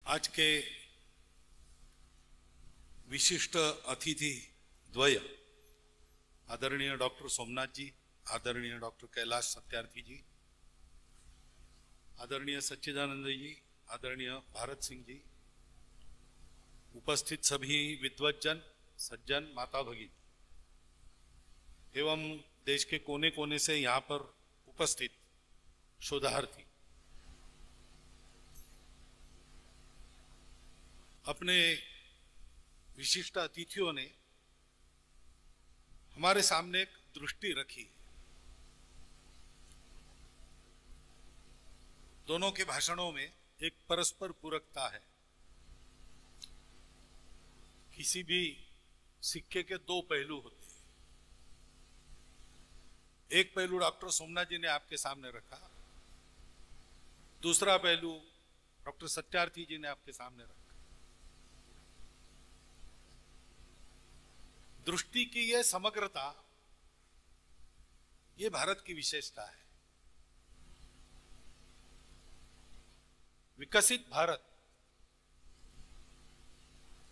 आज के विशिष्ट अतिथि द्वय आदरणीय डॉक्टर सोमनाथ जी, आदरणीय डॉक्टर कैलाश सत्यार्थी जी, आदरणीय सच्चिदानंद जी, आदरणीय भारत सिंह जी, उपस्थित सभी विद्वज्जन, सज्जन, माता भगिनी एवं देश के कोने कोने से यहाँ पर उपस्थित शोधार्थी, अपने विशिष्ट अतिथियों ने हमारे सामने एक दृष्टि रखी। दोनों के भाषणों में एक परस्पर पूरकता है। किसी भी सिक्के के दो पहलू होते हैं। एक पहलू डॉक्टर सोमनाथ जी ने आपके सामने रखा, दूसरा पहलू डॉक्टर सत्यार्थी जी ने आपके सामने रखा। दृष्टि की यह समग्रता, ये भारत की विशेषता है। विकसित भारत,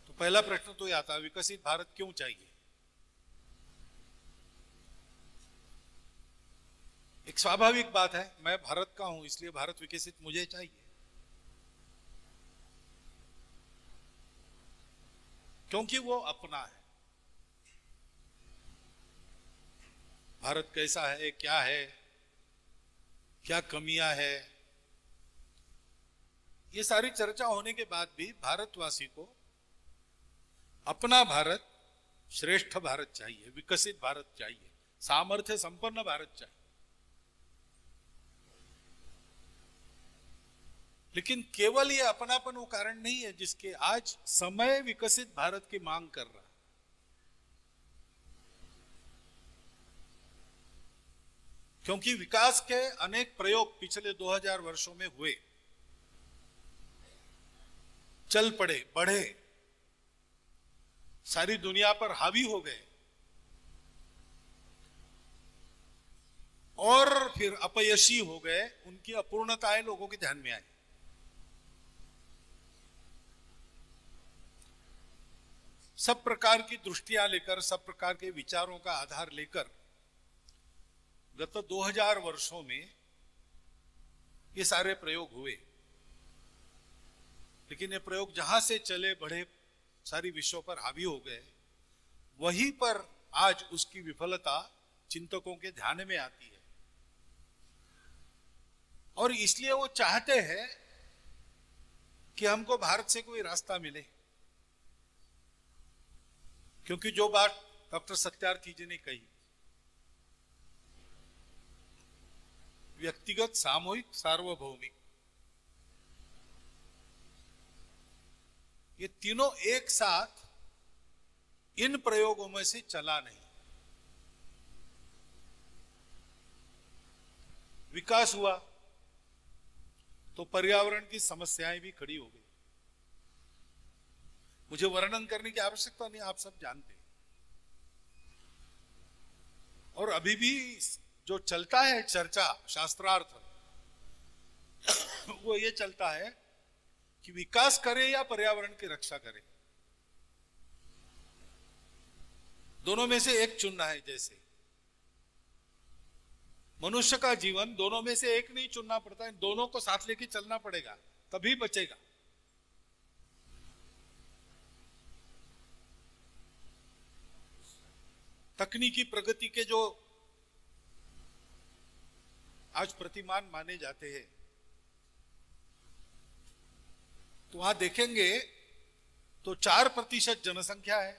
तो पहला प्रश्न तो यह आता, विकसित भारत क्यों चाहिए? एक स्वाभाविक बात है, मैं भारत का हूं इसलिए भारत विकसित मुझे चाहिए, क्योंकि वो अपना है। भारत कैसा है, क्या कमियां है, ये सारी चर्चा होने के बाद भी भारतवासी को अपना भारत, श्रेष्ठ भारत चाहिए, विकसित भारत चाहिए, सामर्थ्य संपन्न भारत चाहिए। लेकिन केवल ये अपनापन वो कारण नहीं है जिसके आज समय विकसित भारत की मांग कर रहा है। क्योंकि विकास के अनेक प्रयोग पिछले 2000 वर्षों में हुए, चल पड़े, बढ़े, सारी दुनिया पर हावी हो गए और फिर अपयशी हो गए, उनकी अपूर्णताएं लोगों के ध्यान में आई। सब प्रकार की दृष्टियां लेकर, सब प्रकार के विचारों का आधार लेकर गत 2000 वर्षों में ये सारे प्रयोग हुए। लेकिन ये प्रयोग जहां से चले बढ़े, सारी विश्व पर हावी हो गए, वहीं पर आज उसकी विफलता चिंतकों के ध्यान में आती है। और इसलिए वो चाहते हैं कि हमको भारत से कोई रास्ता मिले। क्योंकि जो बात डॉक्टर सत्यार्थी जी ने कही, व्यक्तिगत, सामूहिक, सार्वभौमिक, ये तीनों एक साथ इन प्रयोगों में से चला नहीं। विकास हुआ तो पर्यावरण की समस्याएं भी खड़ी हो गई। मुझे वर्णन करने की आवश्यकता नहीं, आप सब जानते हैं। और अभी भी जो चलता है चर्चा, शास्त्रार्थ, वो ये चलता है कि विकास करे या पर्यावरण की रक्षा करे, दोनों में से एक चुनना है। जैसे मनुष्य का जीवन, दोनों में से एक नहीं चुनना पड़ता है, दोनों को साथ लेके चलना पड़ेगा, तभी बचेगा। तकनीकी प्रगति के जो आज प्रतिमान माने जाते हैं, तो वहां देखेंगे तो 4% जनसंख्या है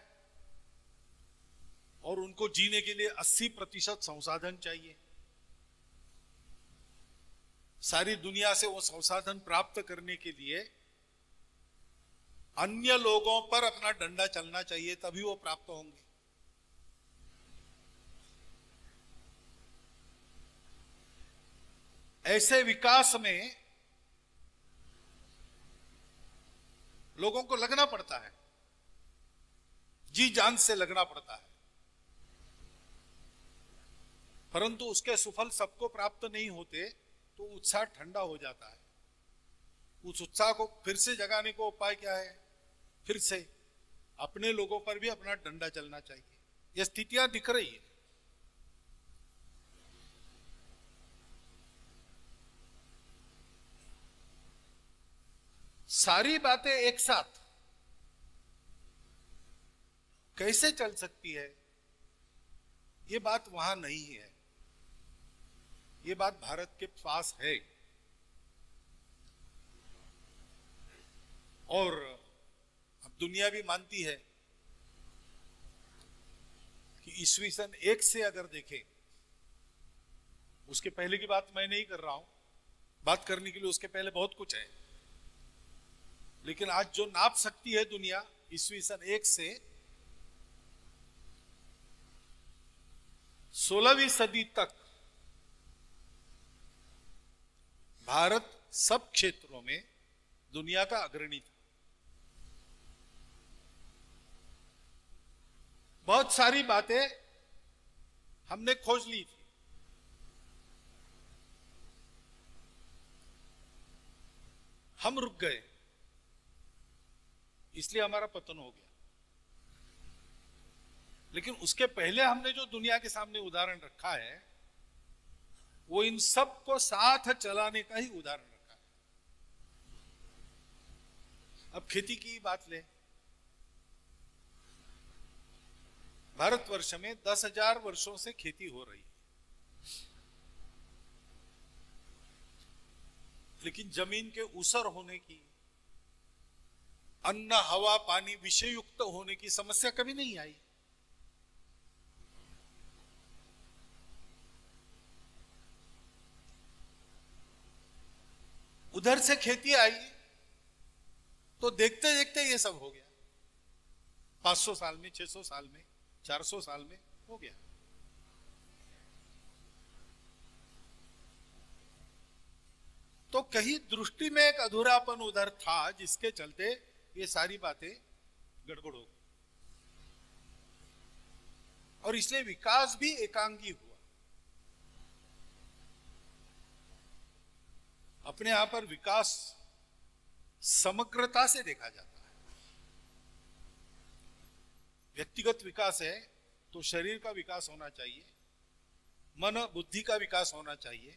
और उनको जीने के लिए 80% संसाधन चाहिए। सारी दुनिया से वो संसाधन प्राप्त करने के लिए अन्य लोगों पर अपना डंडा चलना चाहिए, तभी वो प्राप्त होंगे। ऐसे विकास में लोगों को लगना पड़ता है, जी जान से लगना पड़ता है, परंतु उसके सुफल सबको प्राप्त नहीं होते तो उत्साह ठंडा हो जाता है। उस उत्साह को फिर से जगाने को उपाय क्या है? फिर से अपने लोगों पर भी अपना डंडा चलना चाहिए। ये स्थितियां दिख रही है। सारी बातें एक साथ कैसे चल सकती है, ये बात वहां नहीं है। ये बात भारत के पास है। और अब दुनिया भी मानती है कि ईस्वी सन 1 से अगर देखें, उसके पहले की बात मैं नहीं कर रहा हूं, बात करने के लिए उसके पहले बहुत कुछ है, लेकिन आज जो नाप सकती है दुनिया ईस्वी सन 1 से 16वीं सदी तक भारत सब क्षेत्रों में दुनिया का अग्रणी था। बहुत सारी बातें हमने खोज ली थी, हम रुक गए, इसलिए हमारा पतन हो गया। लेकिन उसके पहले हमने जो दुनिया के सामने उदाहरण रखा है, वो इन सब को साथ चलाने का ही उदाहरण रखा है। अब खेती की बात ले। भारतवर्ष में 10,000 वर्षों से खेती हो रही है, लेकिन जमीन के ऊसर होने की, अन्न हवा पानी विषय युक्त होने की समस्या कभी नहीं आई। उधर से खेती आई तो देखते देखते ये सब हो गया। 500 साल में, 600 साल में, 400 साल में हो गया। तो कहीं दृष्टि में एक अधूरापन उधर था, जिसके चलते ये सारी बातें गड़बड़ हो गई, और इसलिए विकास भी एकांगी हुआ। अपने यहां पर विकास समग्रता से देखा जाता है। व्यक्तिगत विकास है तो शरीर का विकास होना चाहिए, मन बुद्धि का विकास होना चाहिए,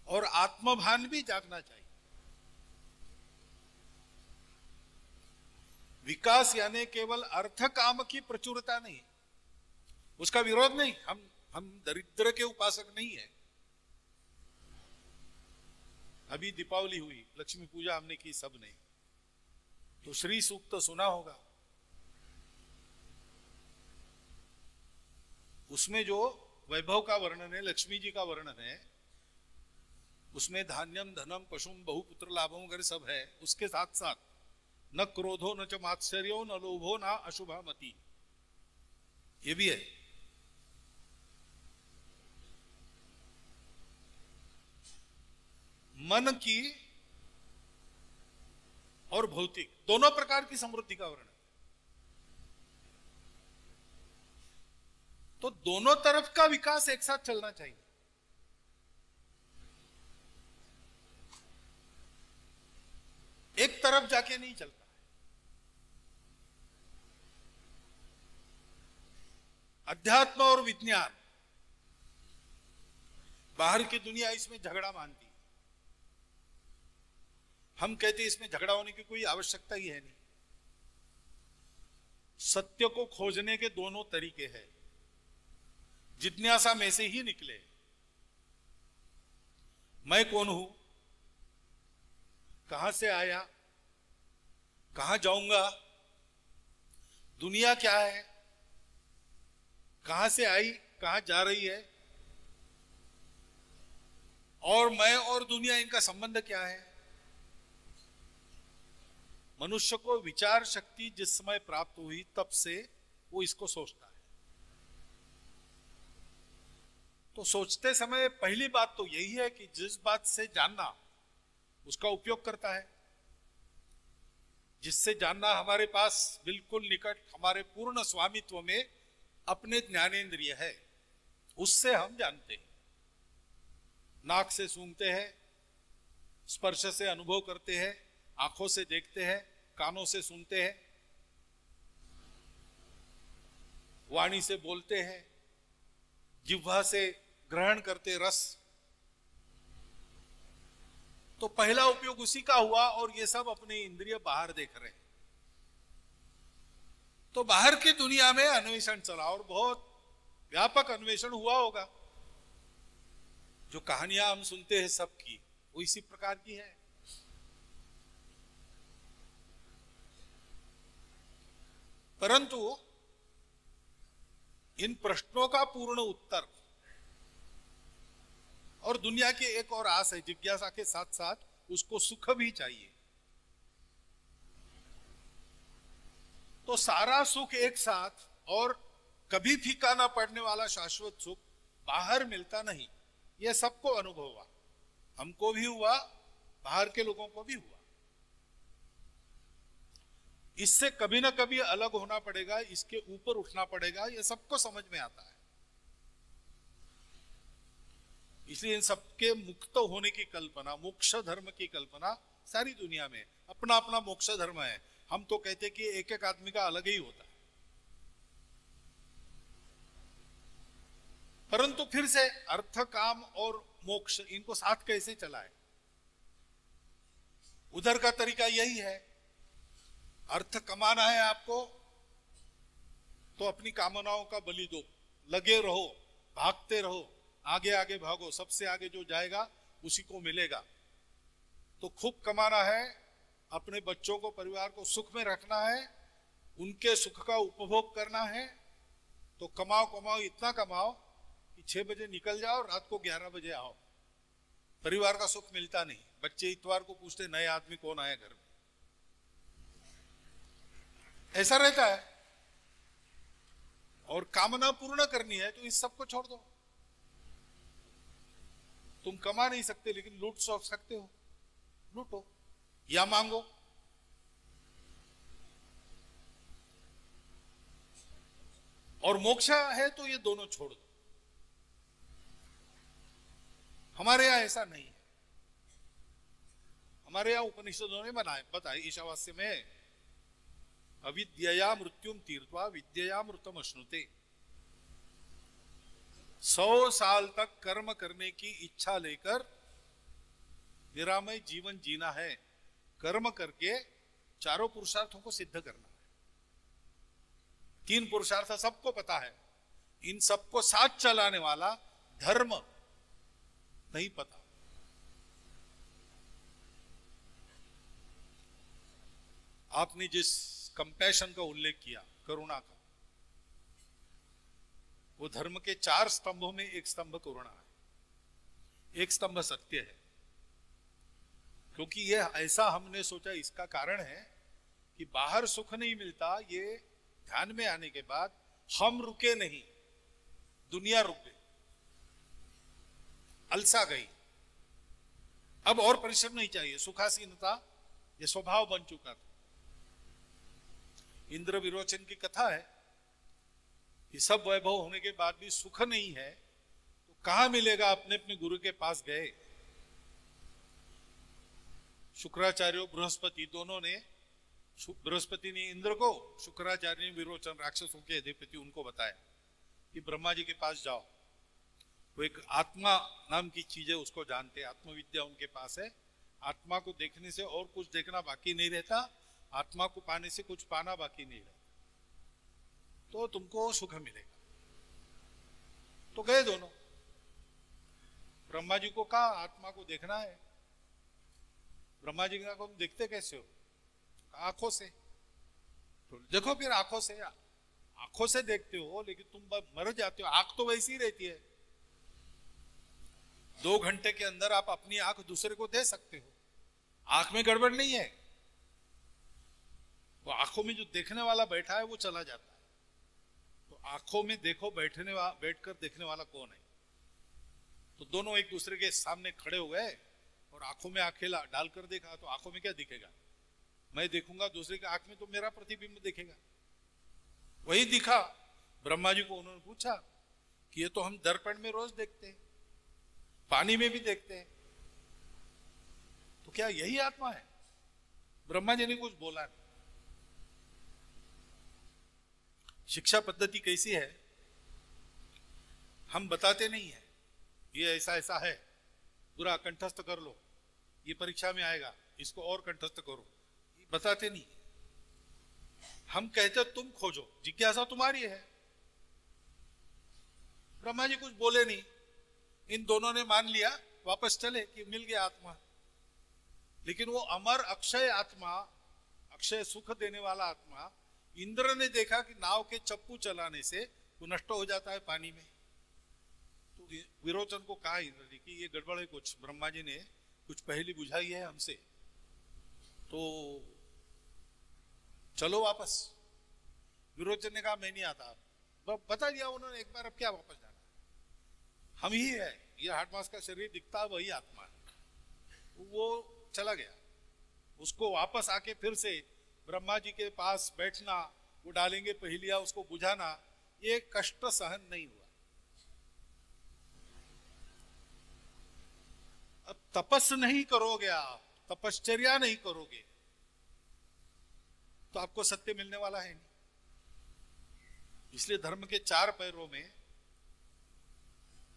और आत्मभान भी जागना चाहिए। विकास यानी केवल अर्थ काम की प्रचुरता नहीं, उसका विरोध नहीं। हम दरिद्र के उपासक नहीं है। अभी दीपावली हुई, लक्ष्मी पूजा हमने की सबने, तो श्री सूक्त सुना होगा। उसमें जो वैभव का वर्णन है, लक्ष्मी जी का वर्णन है, उसमें धान्यम धनम पशुम बहुपुत्र लाभम वगैरह सब है। उसके साथ साथ न क्रोधो न च मात्सर्यो न लोभो न अशुभा मति, ये भी है। मन की और भौतिक दोनों प्रकार की समृद्धि का वर्णन। तो दोनों तरफ का विकास एक साथ चलना चाहिए। एक तरफ जाके नहीं चलता है। अध्यात्म और विज्ञान, बाहर की दुनिया इसमें झगड़ा मानती है। हम कहते हैं इसमें झगड़ा होने की कोई आवश्यकता ही है नहीं। सत्य को खोजने के दोनों तरीके हैं, जिज्ञासा में से ही निकले। मैं कौन हूं, कहां से आया, कहां जाऊंगा, दुनिया क्या है, कहां से आई, कहां जा रही है, और मैं और दुनिया, इनका संबंध क्या है। मनुष्य को विचार शक्ति जिस समय प्राप्त हुई, तब से वो इसको सोचता है। तो सोचते समय पहली बात तो यही है कि जिस बात से जानना, उसका उपयोग करता है। जिससे जानना हमारे पास बिल्कुल निकट, हमारे पूर्ण स्वामित्व में अपने ज्ञानेंद्रिय है, उससे हम जानते हैं। नाक से सूंघते हैं, स्पर्श से अनुभव करते हैं, आंखों से देखते हैं, कानों से सुनते हैं, वाणी से बोलते हैं, जिह्वा से ग्रहण करते रस। तो पहला उपयोग उसी का हुआ और ये सब अपने इंद्रिय बाहर देख रहे हैं। तो बाहर की दुनिया में अन्वेषण चला और बहुत व्यापक अन्वेषण हुआ होगा। जो कहानियां हम सुनते हैं सबकी वो इसी प्रकार की है। परंतु इन प्रश्नों का पूर्ण उत्तर और दुनिया की एक और आस है, जिज्ञासा के साथ साथ उसको सुख भी चाहिए। तो सारा सुख एक साथ और कभी फीका ना पड़ने वाला शाश्वत सुख बाहर मिलता नहीं। यह सबको अनुभव हुआ, हमको भी हुआ, बाहर के लोगों को भी हुआ। इससे कभी ना कभी अलग होना पड़ेगा, इसके ऊपर उठना पड़ेगा, यह सबको समझ में आता है। इसलिए इन सबके मुक्त होने की कल्पना, मोक्ष धर्म की कल्पना सारी दुनिया में अपना अपना मोक्ष धर्म है। हम तो कहते कि एक एक आदमी का अलग ही होता है। परंतु फिर से अर्थ, काम और मोक्ष इनको साथ कैसे चलाए? उधर का तरीका यही है, अर्थ कमाना है आपको तो अपनी कामनाओं का बलि दो, लगे रहो, भागते रहो, आगे आगे भागो, सबसे आगे जो जाएगा उसी को मिलेगा। तो खूब कमाना है, अपने बच्चों को, परिवार को सुख में रखना है, उनके सुख का उपभोग करना है, तो कमाओ कमाओ, इतना कमाओ कि 6 बजे निकल जाओ, रात को 11 बजे आओ। परिवार का सुख मिलता नहीं। बच्चे इतवार को पूछते नए आदमी कौन आया घर में, ऐसा रहता है। और कामना पूर्ण करनी है तो इस सब को छोड़ दो। तुम कमा नहीं सकते लेकिन लूट सकते हो, लूटो या मांगो। और मोक्ष है तो ये दोनों छोड़ दो। हमारे यहां ऐसा नहीं है। हमारे यहां उपनिषदों ने बताया ईशावास्य में, अविद्यया मृत्युम तीर्थवा विद्यया मृतम अश्नुते। 100 साल तक कर्म करने की इच्छा लेकर निरामय जीवन जीना है। कर्म करके चारों पुरुषार्थों को सिद्ध करना है। 3 पुरुषार्थ सबको पता है, इन सबको साथ चलाने वाला धर्म नहीं पता। आपने जिस कंपैशन का उल्लेख किया, करुणा का, वो धर्म के 4 स्तंभों में एक स्तंभ करुणा है, एक स्तंभ सत्य है। क्योंकि ये ऐसा हमने सोचा, इसका कारण है कि बाहर सुख नहीं मिलता। ये ध्यान में आने के बाद हम रुके नहीं, दुनिया रुक गई, अलसा गई। अब और परिश्रम नहीं चाहिए, सुखासीनता ये स्वभाव बन चुका था। इंद्र विरोचन की कथा है कि सब वैभव होने के बाद भी सुख नहीं है तो कहां मिलेगा। अपने अपने गुरु के पास गए। शुक्राचार्य बृहस्पति दोनों ने, बृहस्पति ने इंद्र को, शुक्राचार्य ने विरोचन राक्षसों के अधिपति उनको बताया कि ब्रह्मा जी के पास जाओ। वो एक आत्मा नाम की चीज है, उसको जानते, आत्मविद्या उनके पास है। आत्मा को देखने से और कुछ देखना बाकी नहीं रहता, आत्मा को पाने से कुछ पाना बाकी नहीं रहता, तो तुमको सुख मिलेगा। तो गए दोनों। ब्रह्मा जी को कहा आत्मा को देखना है। ब्रह्मा जी ने कहा तुम देखते कैसे हो? आंखों से। तो देखो फिर आंखों से, आंखों से देखते हो लेकिन तुम मर जाते हो। आंख तो वैसी ही रहती है। 2 घंटे के अंदर आप अपनी आंख दूसरे को दे सकते हो। आंख में गड़बड़ नहीं है। वो आंखों में जो देखने वाला बैठा है वो चला जाता है। तो आंखों में देखो, बैठकर देखने वाला कौन है? तो दोनों एक दूसरे के सामने खड़े हो गए और आंखों में आंखें डालकर देखा। तो आंखों में क्या दिखेगा? मैं देखूंगा दूसरे के आंख में तो मेरा प्रतिबिंब दिखेगा। वही दिखा। ब्रह्मा जी को उन्होंने पूछा कि ये तो हम दर्पण में रोज देखते हैं, पानी में भी देखते हैं, तो क्या यही आत्मा है? ब्रह्मा जी ने कुछ बोला नहीं। शिक्षा पद्धति कैसी है, हम बताते नहीं है ये ऐसा ऐसा है, पूरा कंठस्थ कर लो, ये परीक्षा में आएगा, इसको और कंठस्थ करो, ये बताते नहीं। हम कहते तुम खोजो, जिज्ञासा तुम्हारी है। ब्रह्मा जी कुछ बोले नहीं, इन दोनों ने मान लिया, वापस चले कि मिल गया आत्मा। लेकिन वो अमर अक्षय आत्मा, अक्षय सुख देने वाला आत्मा, इंद्र ने देखा कि नाव के चप्पू चलाने से वो नष्ट हो जाता है पानी में। तो विरोचन को कहा इंद्र जी कि ये गड़बड़ है कुछ, ब्रह्मा जी ने कुछ पहली बुझाई है हमसे, तो चलो वापस। विरोचन ने कहा मैं नहीं आता। बता दिया उन्होंने एक बार, अब क्या वापस जाना, हम ही है, ये हार्ड मास का शरीर दिखता है वही आत्मा है। वो चला गया, उसको वापस आके फिर से ब्रह्मा जी के पास बैठना, वो डालेंगे पहेलियां, उसको बुझाना, ये कष्ट सहन नहीं हुआ। अब तपस नहीं करोगे आप, तपश्चर्या नहीं करोगे तो आपको सत्य मिलने वाला है नहीं। इसलिए धर्म के 4 पैरों में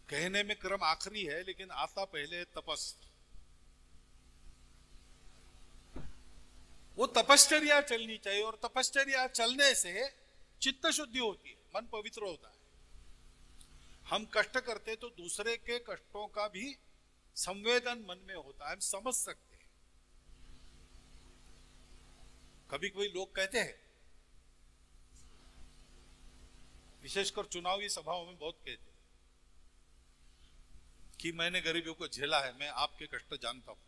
कहने में क्रम आखिरी है, लेकिन आता पहले तपस। वो तपश्चर्या चलनी चाहिए, और तपश्चर्या चलने से चित्त शुद्धि होती है, मन पवित्र होता है। हम कष्ट करते तो दूसरे के कष्टों का भी संवेदन मन में होता है, हम समझ सकते हैं। कभी कोई लोग कहते हैं, विशेषकर चुनावी सभाओं में बहुत कहते हैं कि मैंने गरीबों को झेला है, मैं आपके कष्ट जानता हूं।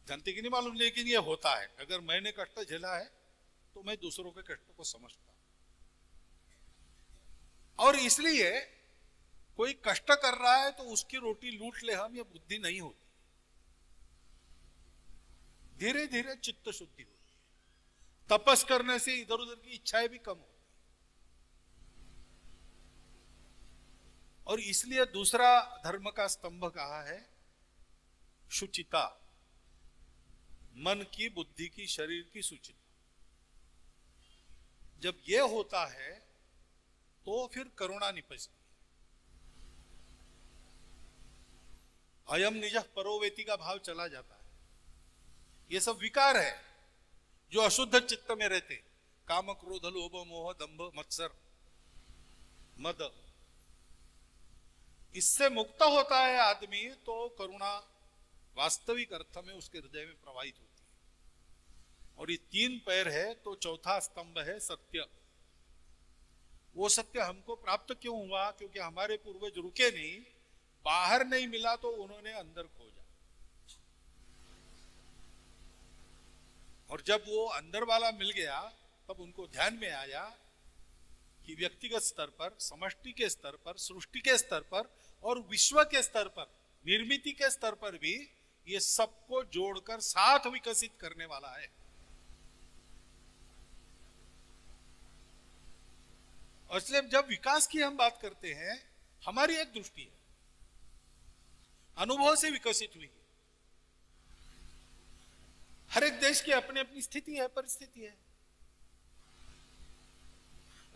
जानते कि नहीं मालूम, लेकिन ये होता है। अगर मैंने कष्ट झेला है तो मैं दूसरों के कष्टों को समझता हूं। और इसलिए कोई कष्ट कर रहा है तो उसकी रोटी लूट ले हम, ये बुद्धि नहीं होती। धीरे धीरे चित्त शुद्धि होती है। तपस करने से इधर उधर की इच्छाएं भी कम होती। और इसलिए दूसरा धर्म का स्तंभ कहा है शुचिता, मन की, बुद्धि की, शरीर की शुचिता। जब ये होता है तो फिर करुणा निपजती है। अयम निजः परोवेति का भाव चला जाता है। ये सब विकार है जो अशुद्ध चित्त में रहते, काम, क्रोध, लोभ, मोह, दंभ, मत्सर, मद। इससे मुक्त होता है आदमी तो करुणा वास्तविक अर्थ में उसके हृदय में प्रवाहित होती है। और ये 3 पैर है तो चौथा स्तंभ है सत्य। वो सत्य हमको प्राप्त क्यों हुआ? क्योंकि हमारे पूर्वज रुके नहीं, बाहर नहीं मिला तो उन्होंने अंदर खोजा। और जब वो अंदर वाला मिल गया तब उनको ध्यान में आया कि व्यक्तिगत स्तर पर, समष्टि के स्तर पर, सृष्टि के स्तर पर और विश्व के स्तर पर, निर्मिति के स्तर पर भी ये सबको जोड़कर साथ विकसित करने वाला है। और इसलिए जब विकास की हम बात करते हैं, हमारी एक दृष्टि है, अनुभव से विकसित हुई। हर एक देश की अपनी अपनी स्थिति है, परिस्थिति है।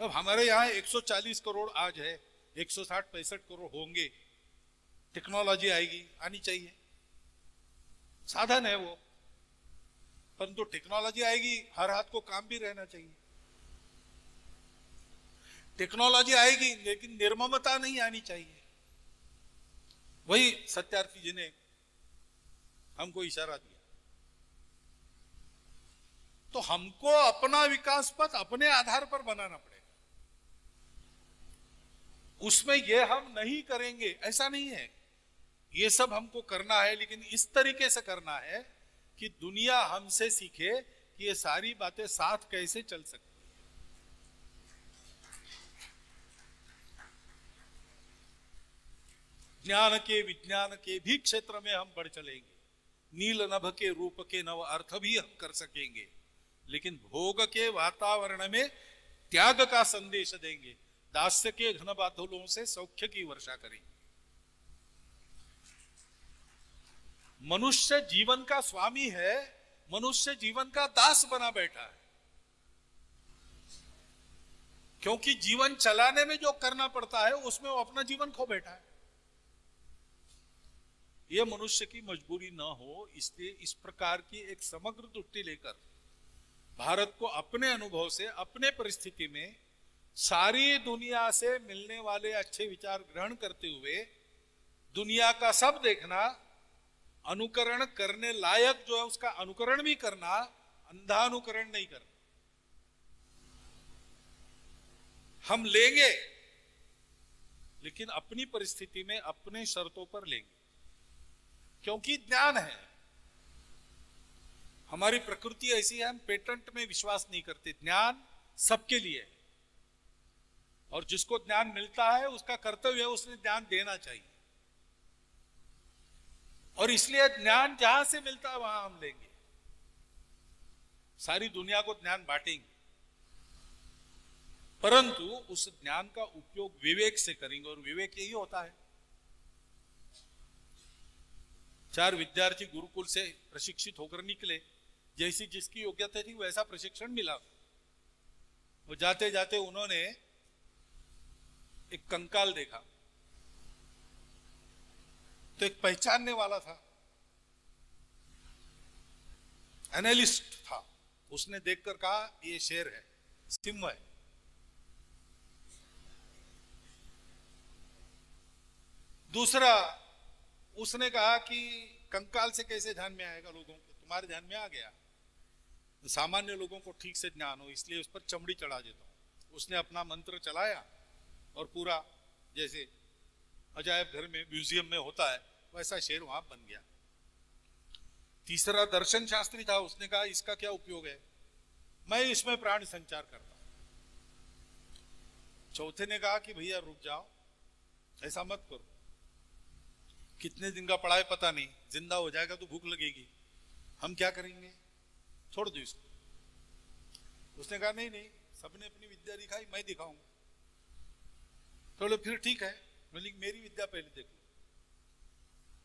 अब हमारे यहां 140 करोड़ आज है, 160-65 करोड़ होंगे। टेक्नोलॉजी आएगी, आनी चाहिए, साधन है वो, परंतु टेक्नोलॉजी आएगी, हर हाथ को काम भी रहना चाहिए। टेक्नोलॉजी आएगी लेकिन निर्ममता नहीं आनी चाहिए। वही सत्यार्थी जी ने हमको इशारा दिया। तो हमको अपना विकास पथ अपने आधार पर बनाना पड़ेगा। उसमें ये हम नहीं करेंगे ऐसा नहीं है, ये सब हमको करना है, लेकिन इस तरीके से करना है कि दुनिया हमसे सीखे कि ये सारी बातें साथ कैसे चल सकती। ज्ञान के, विज्ञान के भी क्षेत्र में हम बढ़ चलेंगे, नील नभ के रूप के नव अर्थ भी हम कर सकेंगे, लेकिन भोग के वातावरण में त्याग का संदेश देंगे, दास्य के घन बादलों से सौख्य की वर्षा करेंगे। मनुष्य जीवन का स्वामी है, मनुष्य जीवन का दास बना बैठा है। क्योंकि जीवन चलाने में जो करना पड़ता है उसमें वो अपना जीवन खो बैठा है। यह मनुष्य की मजबूरी ना हो, इसलिए इस प्रकार की एक समग्र दृष्टि लेकर भारत को अपने अनुभव से, अपने परिस्थिति में सारी दुनिया से मिलने वाले अच्छे विचार ग्रहण करते हुए दुनिया का सब देखना, अनुकरण करने लायक जो है उसका अनुकरण भी करना, अंधा अनुकरण नहीं करना। हम लेंगे लेकिन अपनी परिस्थिति में, अपने शर्तों पर लेंगे, क्योंकि ज्ञान है। हमारी प्रकृति ऐसी है, हम पेटेंट में विश्वास नहीं करते। ज्ञान सबके लिए है और जिसको ज्ञान मिलता है उसका कर्तव्य है उसने ज्ञान देना चाहिए। और इसलिए ज्ञान जहां से मिलता है वहां हम लेंगे, सारी दुनिया को ज्ञान बांटेंगे, परंतु उस ज्ञान का उपयोग विवेक से करेंगे। और विवेक यही होता है। 4 विद्यार्थी गुरुकुल से प्रशिक्षित होकर निकले, जैसी जिसकी योग्यता थी वैसा प्रशिक्षण मिला। वो जाते जाते उन्होंने एक कंकाल देखा, तो एक पहचानने वाला था, एनालिस्ट था, उसने देखकर कहा ये शेर है, सिंह है। दूसरा उसने कहा कि कंकाल से कैसे ध्यान में आएगा लोगों के, तुम्हारे ध्यान में आ गया, सामान्य लोगों को ठीक से ज्ञान हो इसलिए उस पर चमड़ी चढ़ा देता हूं। उसने अपना मंत्र चलाया और पूरा जैसे अजायब घर में, म्यूजियम में होता है वैसा शेर वहां बन गया। तीसरा दर्शन शास्त्री था, उसने कहा इसका क्या उपयोग है, मैं इसमें प्राण संचार करता हूं। चौथे ने कहा कि भैया रुक जाओ, ऐसा मत करो, कितने दिन का पड़ा है पता नहीं, जिंदा हो जाएगा तो भूख लगेगी, हम क्या करेंगे, छोड़ दो इसको। उसने कहा नहीं नहीं, सबने अपनी विद्या दिखाई, मैं दिखाऊंगा। तो बोले फिर ठीक है, बोले मेरी विद्या पहले देख लो।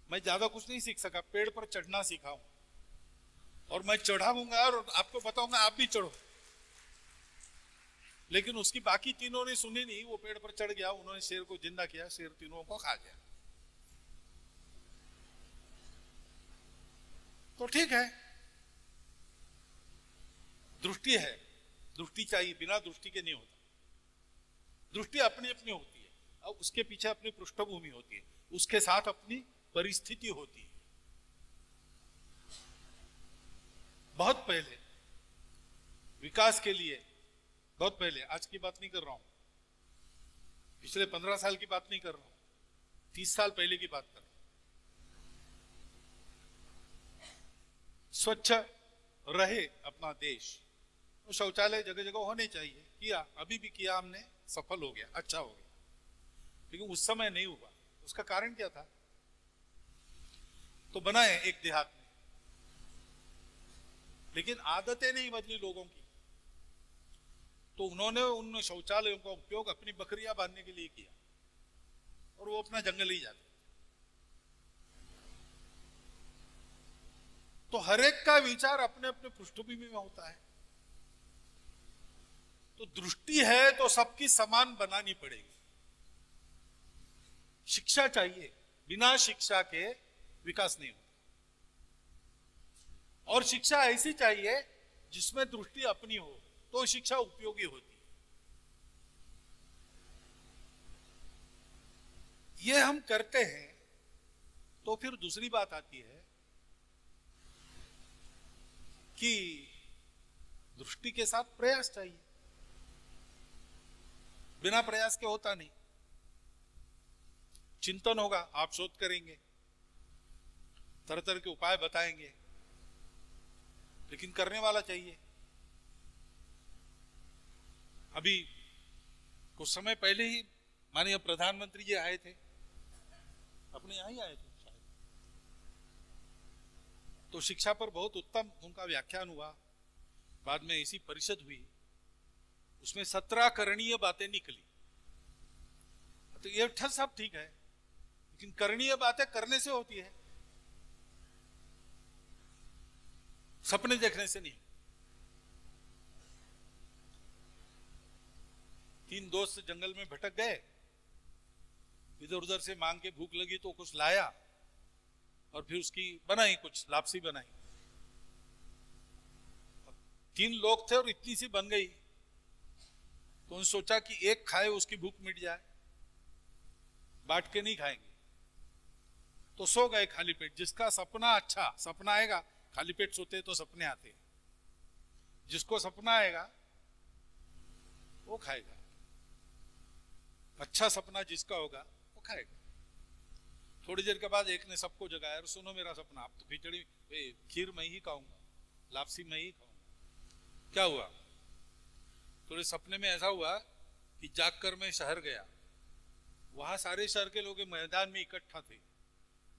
मैं ज्यादा कुछ नहीं सीख सका, पेड़ पर चढ़ना सीखा हूं और मैं चढ़ाऊंगा और आपको बताऊंगा आप भी चढ़ो। लेकिन उसकी बाकी तीनों ने सुनी नहीं, वो पेड़ पर चढ़ गया, उन्होंने शेर को जिंदा किया, शेर तीनों को खा गया। तो ठीक है, दृष्टि है, दृष्टि चाहिए, बिना दृष्टि के नहीं होता। दृष्टि अपनी अपनी होती है और उसके पीछे अपनी पृष्ठभूमि होती है, उसके साथ अपनी परिस्थिति होती है। बहुत पहले विकास के लिए, बहुत पहले, आज की बात नहीं कर रहा हूं, पिछले 15 साल की बात नहीं कर रहा हूं, 30 साल पहले की बात कर रहा हूं। स्वच्छ रहे अपना देश, तो शौचालय जगह जगह होने चाहिए, किया, अभी भी किया हमने, सफल हो गया, अच्छा हो गया। लेकिन उस समय नहीं हुआ, उसका कारण क्या था, तो बनाए एक देहात में, लेकिन आदतें नहीं बदली लोगों की, तो उन्होंने उन शौचालयों का उपयोग अपनी बकरियां बांधने के लिए किया और वो अपना जंगल ही जाते। तो हर एक का विचार अपने अपने पृष्ठभूमि में होता है। तो दृष्टि है तो सबकी समान बनानी पड़ेगी। शिक्षा चाहिए, बिना शिक्षा के विकास नहीं होता। और शिक्षा ऐसी चाहिए जिसमें दृष्टि अपनी हो, तो शिक्षा उपयोगी होती है। ये हम करते हैं तो फिर दूसरी बात आती है कि दृष्टि के साथ प्रयास चाहिए, बिना प्रयास के होता नहीं। चिंतन होगा, आप शोध करेंगे, तरह तरह के उपाय बताएंगे, लेकिन करने वाला चाहिए। अभी कुछ समय पहले ही माननीय प्रधानमंत्री जी आए थे, अपने यहां ही आए थे शायद, तो शिक्षा पर बहुत उत्तम उनका व्याख्यान हुआ। बाद में ऐसी परिषद हुई, उसमें 17 करणीय बातें निकली। तो ये सब ठीक है, लेकिन करणीय बातें करने से होती है। सपने देखने से नहीं। 3 दोस्त जंगल में भटक गए, इधर उधर से मांग के भूख लगी तो कुछ लाया और फिर उसकी बनाई, कुछ लापसी बनाई। 3 लोग थे और इतनी सी बन गई, तो उन्होंने सोचा कि एक खाए उसकी भूख मिट जाए, बांट के नहीं खाएंगे। तो सो गए खाली पेट। जिसका सपना अच्छा सपना आएगा, खाली पेट सोते तो सपने आते हैं, जिसको सपना आएगा वो खाएगा, अच्छा सपना जिसका होगा वो खाएगा। थोड़ी देर के बाद एक ने सबको जगाया, सुनो मेरा सपना, आप तो खिचड़ी खीर मैं ही खाऊंगा, लापसी मैं ही खाऊंगा। क्या हुआ? थोड़े सपने में ऐसा हुआ कि जागकर मैं शहर गया, वहां सारे शहर के लोग मैदान में इकट्ठा थे।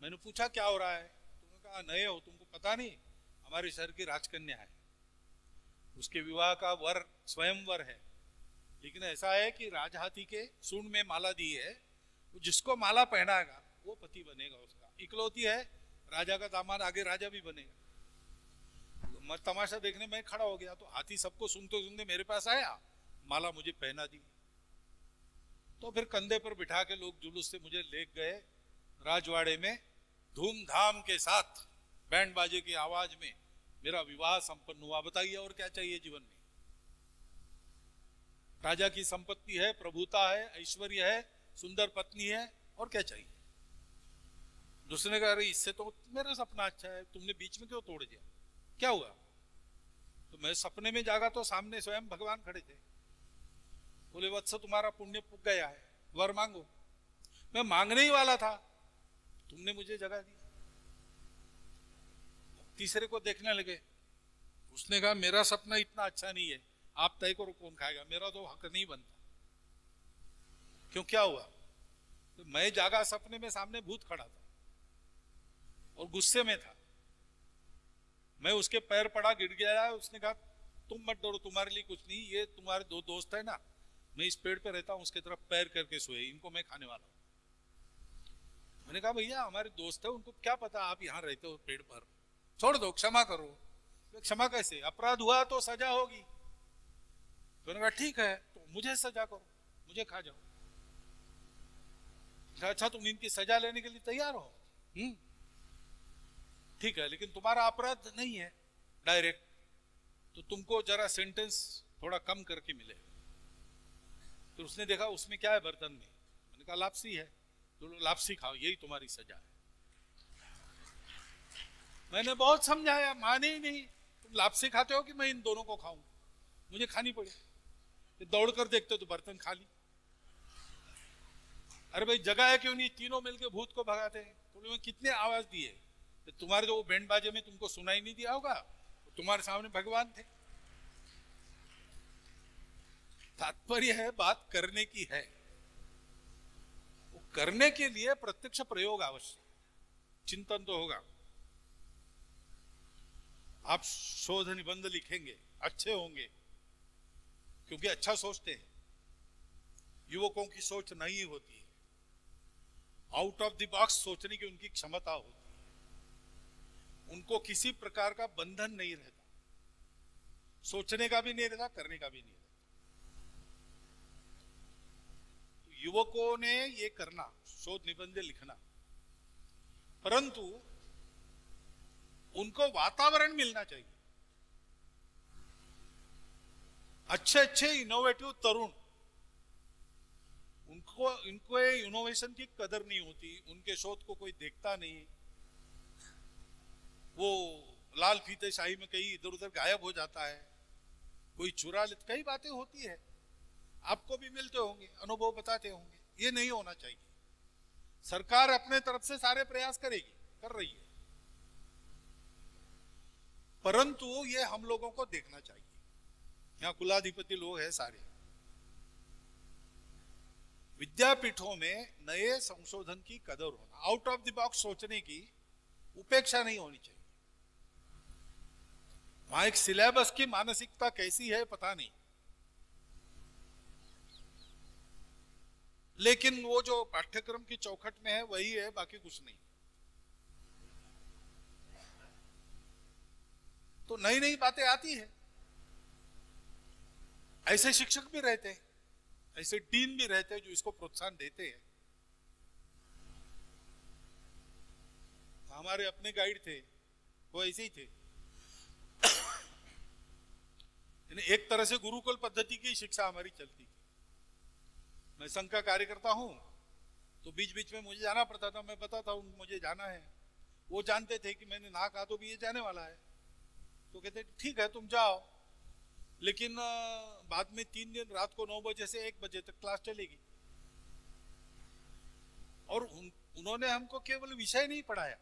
मैंने पूछा क्या हो रहा है? तुमने कहा नए हो, तुमको पता नहीं, हमारे शहर की राजकन्या है, उसके विवाह का वर स्वयंवर है, लेकिन ऐसा है कि राजहाथी के सूंड में माला दी है, जिसको माला पहनाएगा वो पति बनेगा उसका, इकलौती है, राजा का दामाद आगे राजा भी बनेगा। मैं तमाशा देखने में खड़ा हो गया, तो हाथी सबको सुनते सुनते मेरे पास आया, माला मुझे पहना दी। तो फिर कंधे पर बिठा के लोग जुलूस से मुझे ले गए राजवाड़े में, धूमधाम के साथ बैंड बाजे की आवाज में मेरा विवाह संपन्न हुआ। बताइए और क्या चाहिए जीवन में? राजा की संपत्ति है, प्रभुता है, ऐश्वर्य है, सुंदर पत्नी है, और क्या चाहिए? दूसरे ने कहा अरे इससे तो मेरा सपना अच्छा है, तुमने बीच में क्यों तोड़ दिया? क्या हुआ? तो मैं सपने में जागा तो सामने स्वयं भगवान खड़े थे। बोले वत्स तुम्हारा पुण्य पुग गया है, वर मांगो। मैं मांगने ही वाला था, तुमने मुझे जगा दी। तीसरे को देखने लगे, उसने कहा मेरा सपना इतना अच्छा नहीं है, आप तय करो कौन खाएगा, मेरा तो हक नहीं बनता। क्यों, क्या हुआ? तो मैं जागा सपने में, सामने भूत खड़ा था और गुस्से में था। मैं उसके पैर पड़ा, गिर गया। उसने कहा तुम मत डरो, तुम्हारे लिए कुछ नहीं, ये तुम्हारे 2 दोस्त है ना, मैं इस पेड़ पे रहता हूं, उसके तरफ पैर करके सोए, इनको मैं खाने वाला हूं। मैंने कहा भैया हमारे दोस्त है, उनको क्या पता आप यहाँ रहते हो पेड़ पर, छोड़ दो, क्षमा करो। क्षमा कैसे? अपराध हुआ तो सजा होगी। तो उन्होंने कहा ठीक है, तो मुझे सजा करो, मुझे खा जाओ। अच्छा तुम इनकी सजा लेने के लिए तैयार हो? ठीक है, लेकिन तुम्हारा अपराध नहीं है डायरेक्ट, तो तुमको जरा सेंटेंस थोड़ा कम करके मिले। तो उसने देखा उसमें क्या है बर्तन में, मैंने कहा लापसी है, तो लापसी खाओ, यही तुम्हारी सजा है। मैंने बहुत समझाया, माने ही नहीं। तुम लापसी खाते हो कि मैं इन दोनों को खाऊं? मुझे खानी पड़ी। दौड़ कर देखते तो बर्तन खाली। अरे भाई जगह है क्यों नहीं, तीनों मिलके भूत को भगाते हैं। तो मैं कितने आवाज दिए, तुम्हारे जो बैंड बाजे में तुमको सुनाई नहीं दिया होगा, तो तुम्हारे सामने भगवान थे। तात्पर्य है बात करने की है, वो करने के लिए प्रत्यक्ष प्रयोग आवश्यक, चिंतन तो होगा। आप शोध निबंध लिखेंगे, अच्छे होंगे, क्योंकि अच्छा सोचते हैं। युवकों की सोच नहीं होती है, आउट ऑफ द बॉक्स सोचने की उनकी क्षमता होती है। उनको किसी प्रकार का बंधन नहीं रहता, सोचने का भी नहीं रहता, करने का भी नहीं रहता। तो युवकों ने ये करना, शोध निबंध लिखना, परंतु उनको वातावरण मिलना चाहिए। अच्छे अच्छे इनोवेटिव तरुण, इनको इनोवेशन की कदर नहीं होती, उनके शोध को कोई देखता नहीं, वो लाल फीते शाही में कहीं इधर उधर गायब हो जाता है, कोई चुरा ले, कई बातें होती है, आपको भी मिलते होंगे, अनुभव बताते होंगे। ये नहीं होना चाहिए। सरकार अपने तरफ से सारे प्रयास करेगी, कर रही है, परंतु ये हम लोगों को देखना चाहिए। यहाँ कुलाधिपति लोग हैं सारे, विद्यापीठों में नए संशोधन की कदर होना, आउट ऑफ द बॉक्स सोचने की उपेक्षा नहीं होनी चाहिए। वहां एक सिलेबस की मानसिकता कैसी है पता नहीं, लेकिन वो जो पाठ्यक्रम की चौखट में है वही है, बाकी कुछ नहीं। तो नई नई बातें आती है। ऐसे शिक्षक भी रहते हैं, ऐसे डीन भी रहते हैं जो इसको प्रोत्साहन देते हैं। हमारे अपने गाइड थे, वो ऐसे ही थे। एक तरह से गुरुकुल पद्धति की शिक्षा हमारी चलती थी। मैं संघ का कार्यकर्ता हूं, तो बीच बीच में मुझे जाना पड़ता था। मैं बताता हूं मुझे जाना है, वो जानते थे कि मैंने ना कहा तो भी ये जाने वाला है, तो कहते ठीक है तुम जाओ, लेकिन बाद में 3 दिन रात को 9 बजे से 1 बजे तक क्लास चलेगी। और उन्होंने हमको केवल विषय नहीं पढ़ाया,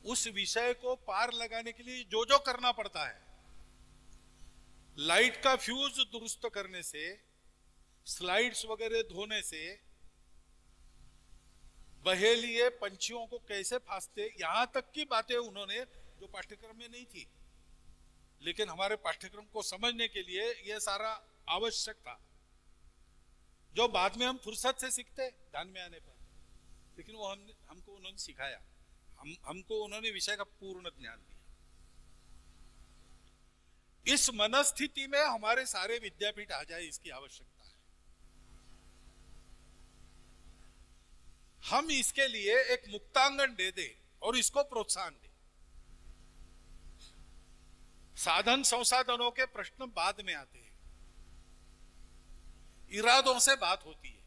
उस विषय को पार लगाने के लिए जो जो करना पड़ता है, लाइट का फ्यूज दुरुस्त करने से, स्लाइड्स वगैरह धोने से, बहेलिए पंछियों को कैसे फांसते, यहां तक की बातें उन्होंने जो पाठ्यक्रम में नहीं थी, लेकिन हमारे पाठ्यक्रम को समझने के लिए यह सारा आवश्यक था, जो बाद में हम फुर्सत से सीखते ध्यान में आने पर। लेकिन वो हमको उन्होंने सिखाया, हमको उन्होंने विषय का पूर्ण ज्ञान दिया। इस मनस्थिति में हमारे सारे विद्यापीठ आ जाए, इसकी आवश्यकता है। हम इसके लिए एक मुक्तांगन दे दे और इसको प्रोत्साहन दे। साधन संसाधनों के प्रश्न बाद में आते हैं, इरादों से बात होती है।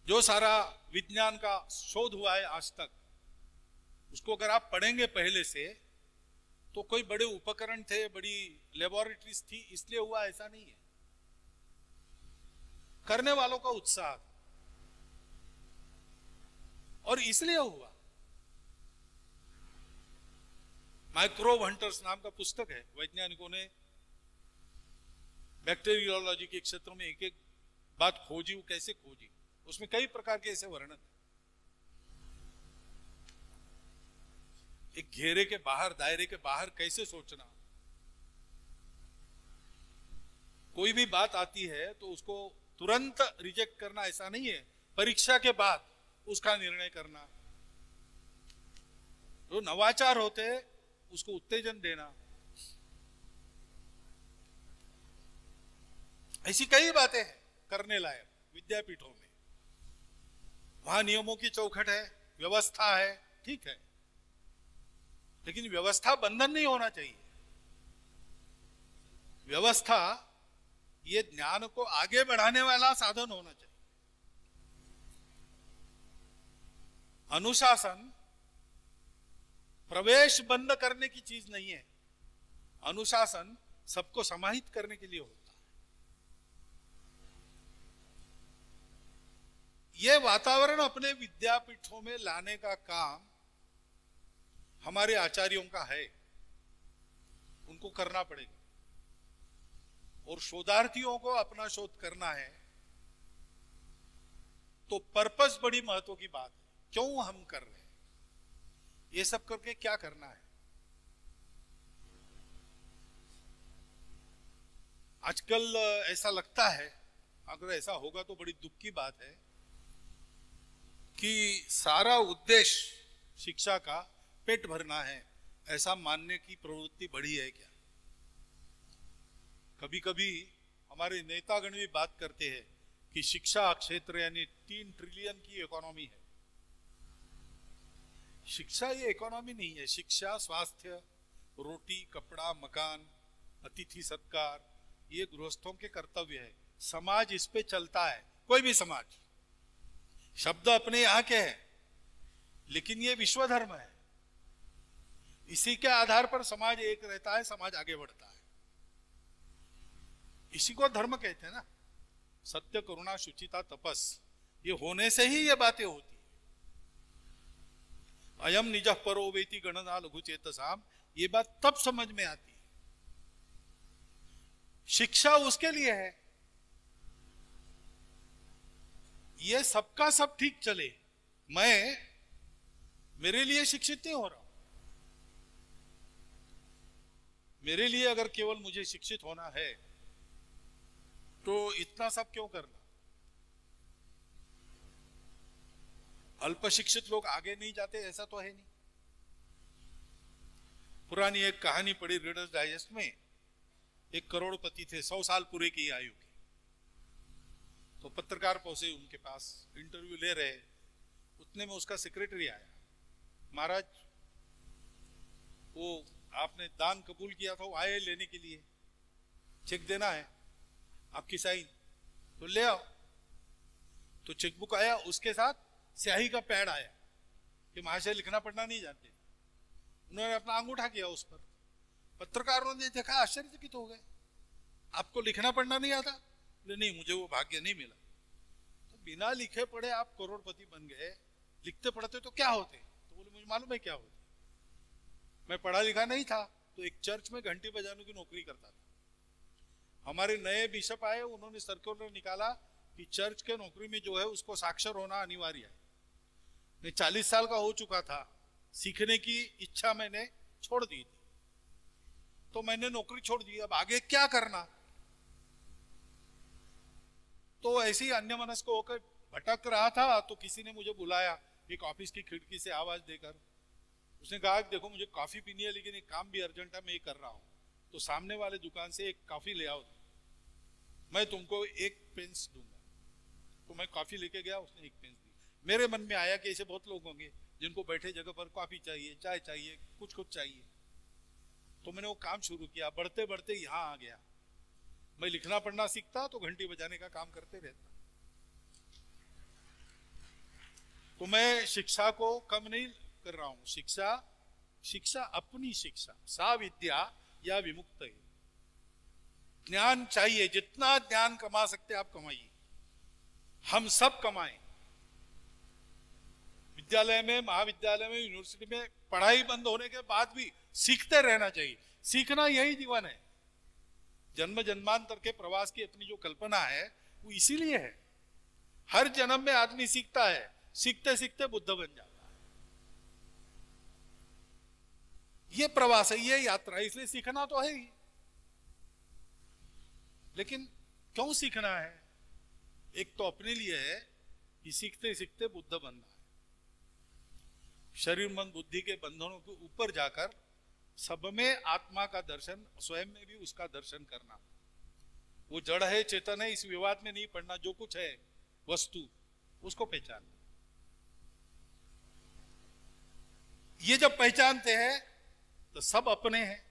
जो सारा विज्ञान का शोध हुआ है आज तक, उसको अगर आप पढ़ेंगे पहले से, तो कोई बड़े उपकरण थे, बड़ी लेबोरेटरीज थी इसलिए हुआ, ऐसा नहीं है। करने वालों का उत्साह और इसलिए हुआ। माइक्रोब हंटर्स नाम का पुस्तक है, वैज्ञानिकों ने बैक्टीरियोलॉजी के क्षेत्र में एक एक बात खोजी, वो कैसे खोजी, उसमें कई प्रकार के ऐसे वर्णन है। एक घेरे के बाहर, दायरे के बाहर कैसे सोचना, कोई भी बात आती है तो उसको तुरंत रिजेक्ट करना, ऐसा नहीं है, परीक्षा के बाद उसका निर्णय करना। जो नवाचार होते हैं उसको उत्तेजन देना, ऐसी कई बातें हैं करने लायक विद्यापीठों में। वहां नियमों की चौखट है, व्यवस्था है, ठीक है, लेकिन व्यवस्था बंधन नहीं होना चाहिए। व्यवस्था ये ज्ञान को आगे बढ़ाने वाला साधन होना चाहिए। अनुशासन प्रवेश बंद करने की चीज नहीं है, अनुशासन सबको समाहित करने के लिए होता है। यह वातावरण अपने विद्यापीठों में लाने का काम हमारे आचार्यों का है, उनको करना पड़ेगा। और शोधार्थियों को अपना शोध करना है, तो पर्पस बड़ी महत्व की बात है। क्यों हम कर रहे हैं, ये सब करके क्या करना है। आजकल ऐसा लगता है, अगर ऐसा होगा तो बड़ी दुख की बात है, कि सारा उद्देश्य शिक्षा का पेट भरना है, ऐसा मानने की प्रवृत्ति बढ़ी है क्या। कभी कभी हमारे नेतागण भी बात करते हैं कि शिक्षा क्षेत्र यानी 3 ट्रिलियन की इकोनॉमी है। शिक्षा ये इकोनॉमी नहीं है। शिक्षा, स्वास्थ्य, रोटी, कपड़ा, मकान, अतिथि सत्कार, ये गृहस्थों के कर्तव्य है। समाज इस पे चलता है, कोई भी समाज। शब्द अपने यहाँ के हैं, लेकिन ये विश्व धर्म है। इसी के आधार पर समाज एक रहता है, समाज आगे बढ़ता है। इसी को धर्म कहते हैं ना। सत्य, करुणा, शुचिता, तपस, ये होने से ही ये बातें होती है। अयम निजः परो वेति गणना लघु चेतसाम, ये बात तब समझ में आती है। शिक्षा उसके लिए है, ये सबका सब ठीक चले। मैं मेरे लिए शिक्षित नहीं हो रहा हूं। मेरे लिए अगर केवल मुझे शिक्षित होना है तो इतना सब क्यों करना। अल्प शिक्षित लोग आगे नहीं जाते ऐसा तो है नहीं। पुरानी एक कहानी पढ़ी रीडर्स डाइजेस्ट में। एक करोड़पति थे, 100 साल पूरे की आयु के। तो पत्रकार पहुंचे उनके पास, इंटरव्यू ले रहे। उतने में उसका सेक्रेटरी आया। महाराज, वो आपने दान कबूल किया था, वो आए लेने के लिए, चेक देना है, आपकी साइन तो ले आओ। तो चेकबुक आया, उसके साथ स्याही का पैड आया कि महाशय लिखना पढ़ना नहीं जानते। उन्होंने अपना अंगूठा किया उस पर। पत्रकारों ने देखा, आश्चर्यचकित हो गए, आपको लिखना पढ़ना नहीं आता? नहीं, मुझे वो भाग्य नहीं मिला। तो बिना लिखे पढ़े आप करोड़पति बन गए, लिखते पढ़ते तो क्या होते? तो बोले मुझे मालूम है क्या होते, मैं पढ़ा लिखा नहीं था, तो एक चर्च में घंटी बजाने की नौकरी करता था। हमारे नए बिशप आए, उन्होंने सर्कुलर निकाला कि चर्च के नौकरी में जो है उसको साक्षर होना अनिवार्य है। मैं 40 साल का हो चुका था, सीखने की इच्छा मैंने छोड़ दी थी, तो मैंने नौकरी छोड़ दी। अब आगे क्या करना? तो ऐसे ही अन्यमनस्क होकर भटक रहा था, तो किसी ने मुझे बुलाया एक ऑफिस की खिड़की से आवाज देकर। उसने कहा देखो मुझे कॉफी पीनी है, लेकिन एक काम भी अर्जेंट है, मैं ये कर रहा हूं, तो सामने वाले दुकान से एक कॉफी ले आओ, मैं तुमको एक पेंस दूंगा। तो मैं कॉफी लेके गया, उसने एक पेंस दी। मेरे मन में आया कि ऐसे बहुत लोग होंगे जिनको बैठे जगह पर कॉफी चाहिए, चाय चाहिए, कुछ कुछ चाहिए। तो मैंने वो काम शुरू किया। बढ़ते बढ़ते यहां आ गया। मैं लिखना पढ़ना सीखता तो घंटी बजाने का काम करते रहता। तो मैं शिक्षा को कम नहीं कर रहा हूं। शिक्षा अपनी शिक्षा, सा विद्या या विमुक्त है। ज्ञान चाहिए, जितना ज्ञान कमा सकते आप कमाइए, हम सब कमाएं। विद्यालय में, महाविद्यालय में, यूनिवर्सिटी में पढ़ाई बंद होने के बाद भी सीखते रहना चाहिए। सीखना यही जीवन है। जन्म जन्मांतर के प्रवास की अपनी जो कल्पना है वो इसीलिए है। हर जन्म में आदमी सीखता है, सीखते सीखते बुद्ध बन जाता है। ये प्रवास है, ये यात्रा है, इसलिए सीखना तो है ही। लेकिन क्यों सीखना है? एक तो अपने लिए है कि सीखते सीखते बुद्ध बनना है। शरीर मन बुद्धि के बंधनों के ऊपर जाकर सब में आत्मा का दर्शन, स्वयं में भी उसका दर्शन करना। वो जड़ है, चेतन है, इस विवाद में नहीं पड़ना। जो कुछ है वस्तु, उसको पहचानना। ये जब पहचानते हैं तो सब अपने हैं,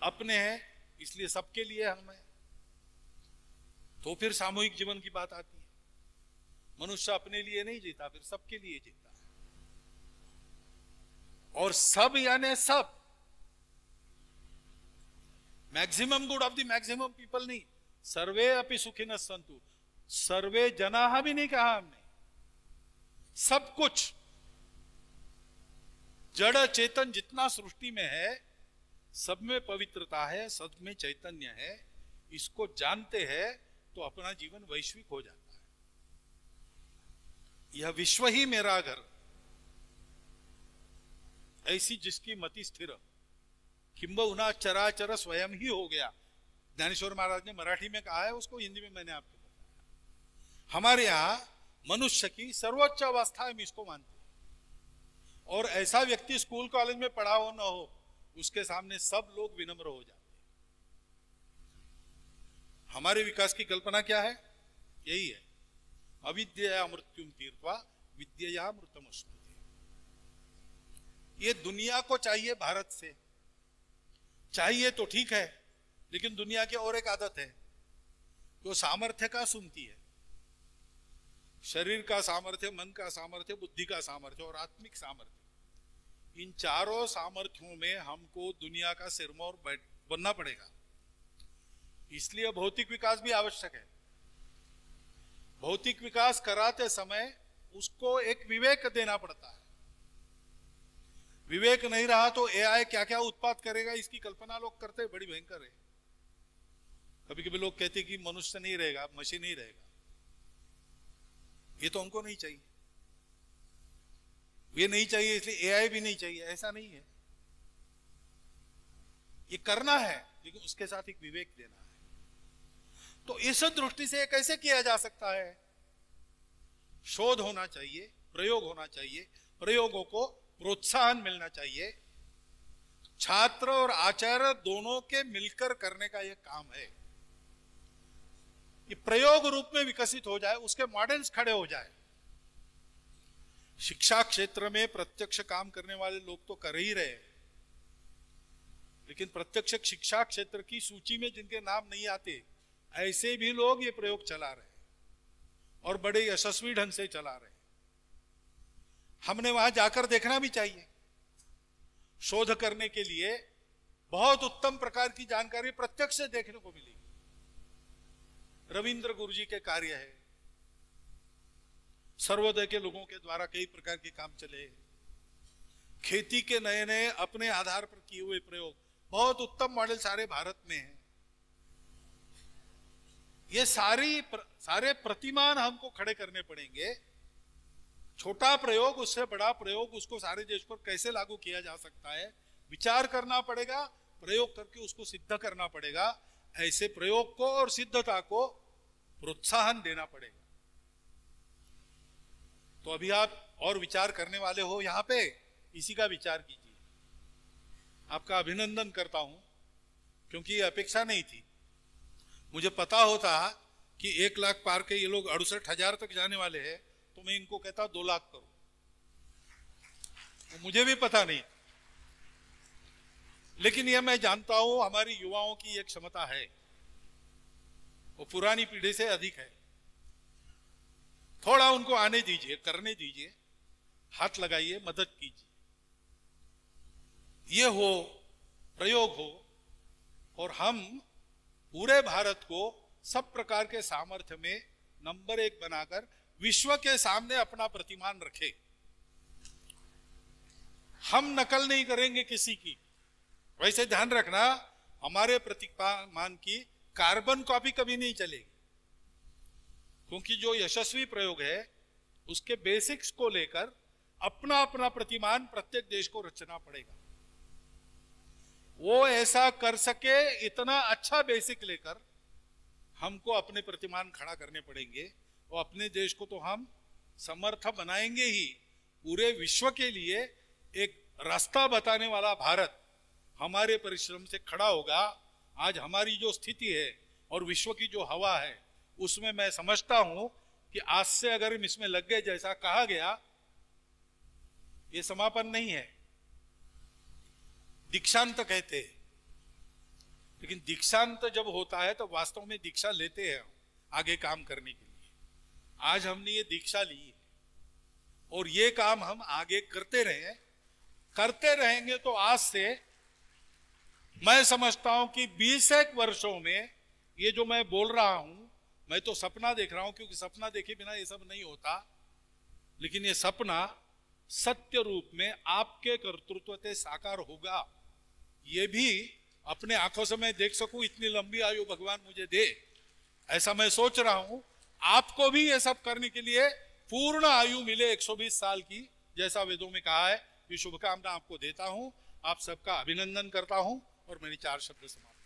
अपने हैं, इसलिए सबके लिए हम हैं। तो फिर सामूहिक जीवन की बात आती है। मनुष्य अपने लिए नहीं जीता, फिर सबके लिए जीता है। और सब यानी सब, maximum good of the maximum people नहीं। सर्वे अपि सुखिनः सन्तु, सर्वे जनाः भी नहीं कहा हमने। सब कुछ जड़ चेतन जितना सृष्टि में है, सब में पवित्रता है, सब में चैतन्य है। इसको जानते हैं तो अपना जीवन वैश्विक हो जाता है। यह विश्व ही मेरा घर, ऐसी जिसकी मति स्थिर, किंबहुना चराचर स्वयं ही हो गया। ज्ञानेश्वर महाराज ने मराठी में कहा है, उसको हिंदी में मैंने आपको बताया। हमारे यहां मनुष्य की सर्वोच्च अवस्था हम इसको मानते हैं। और ऐसा व्यक्ति स्कूल कॉलेज में पढ़ा हो न हो, उसके सामने सब लोग विनम्र हो जाते हैं। हमारे विकास की कल्पना क्या है? यही है, अविद्या मृत्युम तीर्त्वा विद्यया मृतमश्नुते। ये दुनिया को चाहिए, भारत से चाहिए तो ठीक है, लेकिन दुनिया की और एक आदत है, जो सामर्थ्य का सुनती है। शरीर का सामर्थ्य, मन का सामर्थ्य, बुद्धि का सामर्थ्य और आत्मिक सामर्थ्य, इन चारों सामर्थ्यों में हमको दुनिया का सिरमौर बनना पड़ेगा। इसलिए भौतिक विकास भी आवश्यक है। भौतिक विकास कराते समय उसको एक विवेक देना पड़ता है। विवेक नहीं रहा तो एआई क्या क्या उत्पाद करेगा, इसकी कल्पना लोग करते हैं, बड़ी भयंकर है। कभी कभी लोग कहते हैं कि मनुष्य नहीं रहेगा, मशीन ही रहेगा। ये तो हमको नहीं चाहिए। ये नहीं चाहिए इसलिए एआई भी नहीं चाहिए, ऐसा नहीं है। ये करना है, लेकिन उसके साथ एक विवेक देना है। तो इस दृष्टि से कैसे किया जा सकता है? शोध होना चाहिए, प्रयोग होना चाहिए, प्रयोगों को प्रोत्साहन मिलना चाहिए। छात्र और आचार्य दोनों के मिलकर करने का यह काम है। ये प्रयोग रूप में विकसित हो जाए, उसके मॉडल्स खड़े हो जाए। शिक्षा क्षेत्र में प्रत्यक्ष काम करने वाले लोग तो कर ही रहे, लेकिन प्रत्यक्ष शिक्षा क्षेत्र की सूची में जिनके नाम नहीं आते, ऐसे भी लोग ये प्रयोग चला रहे हैं और बड़े यशस्वी ढंग से चला रहे हैं। हमने वहां जाकर देखना भी चाहिए। शोध करने के लिए बहुत उत्तम प्रकार की जानकारी प्रत्यक्ष से देखने को मिलेगी। रविंद्र गुरु जी के कार्य है, सर्वोदय के लोगों के द्वारा कई प्रकार के काम चले, खेती के नए नए अपने आधार पर किए हुए प्रयोग, बहुत उत्तम मॉडल सारे भारत में हैं। ये सारे प्रतिमान हमको खड़े करने पड़ेंगे। छोटा प्रयोग, उससे बड़ा प्रयोग, उसको सारे देश पर कैसे लागू किया जा सकता है, विचार करना पड़ेगा, प्रयोग करके उसको सिद्ध करना पड़ेगा। ऐसे प्रयोग को और सिद्धता को प्रोत्साहन देना पड़ेगा। तो अभी आप और विचार करने वाले हो यहां पे, इसी का विचार कीजिए। आपका अभिनंदन करता हूं, क्योंकि ये अपेक्षा नहीं थी। मुझे पता होता कि 1 लाख पार के ये लोग 68,000 तक जाने वाले हैं, तो मैं इनको कहता 2 लाख करो। तो मुझे भी पता नहीं, लेकिन यह मैं जानता हूं हमारी युवाओं की एक क्षमता है, वो पुरानी पीढ़ी से अधिक है। थोड़ा उनको आने दीजिए, करने दीजिए, हाथ लगाइए, मदद कीजिए। ये हो, प्रयोग हो, और हम पूरे भारत को सब प्रकार के सामर्थ्य में नंबर 1 बनाकर विश्व के सामने अपना प्रतिमान रखे। हम नकल नहीं करेंगे किसी की। वैसे ध्यान रखना, हमारे प्रतिमान की कार्बन कॉपी कभी नहीं चलेगी, क्योंकि जो यशस्वी प्रयोग है उसके बेसिक्स को लेकर अपना अपना प्रतिमान प्रत्येक देश को रचना पड़ेगा। वो ऐसा कर सके, इतना अच्छा बेसिक लेकर हमको अपने प्रतिमान खड़ा करने पड़ेंगे, और अपने देश को तो हम समर्थ बनाएंगे ही। पूरे विश्व के लिए एक रास्ता बताने वाला भारत हमारे परिश्रम से खड़ा होगा। आज हमारी जो स्थिति है और विश्व की जो हवा है, उसमें मैं समझता हूं कि आज से अगर हम इसमें लग गए, जैसा कहा गया, ये समापन नहीं है। दीक्षांत कहते हैं, लेकिन दीक्षांत जब होता है तो वास्तव में दीक्षा लेते हैं आगे काम करने के लिए। आज हमने ये दीक्षा ली है और ये काम हम आगे करते रहेंगे। तो आज से मैं समझता हूं कि 20 वर्षों में ये जो मैं बोल रहा हूं, मैं तो सपना देख रहा हूं, क्योंकि सपना देखे बिना ये सब नहीं होता। लेकिन ये सपना सत्य रूप में आपके कर्तृत्व से साकार होगा। ये भी अपने आंखों से मैं देख सकूं, इतनी लंबी आयु भगवान मुझे दे, ऐसा मैं सोच रहा हूं। आपको भी ये सब करने के लिए पूर्ण आयु मिले, 120 साल की, जैसा वेदों में कहा है। ये शुभकामना आपको देता हूं, आप सबका अभिनंदन करता हूं और मेरी 4 शब्द समाप्त।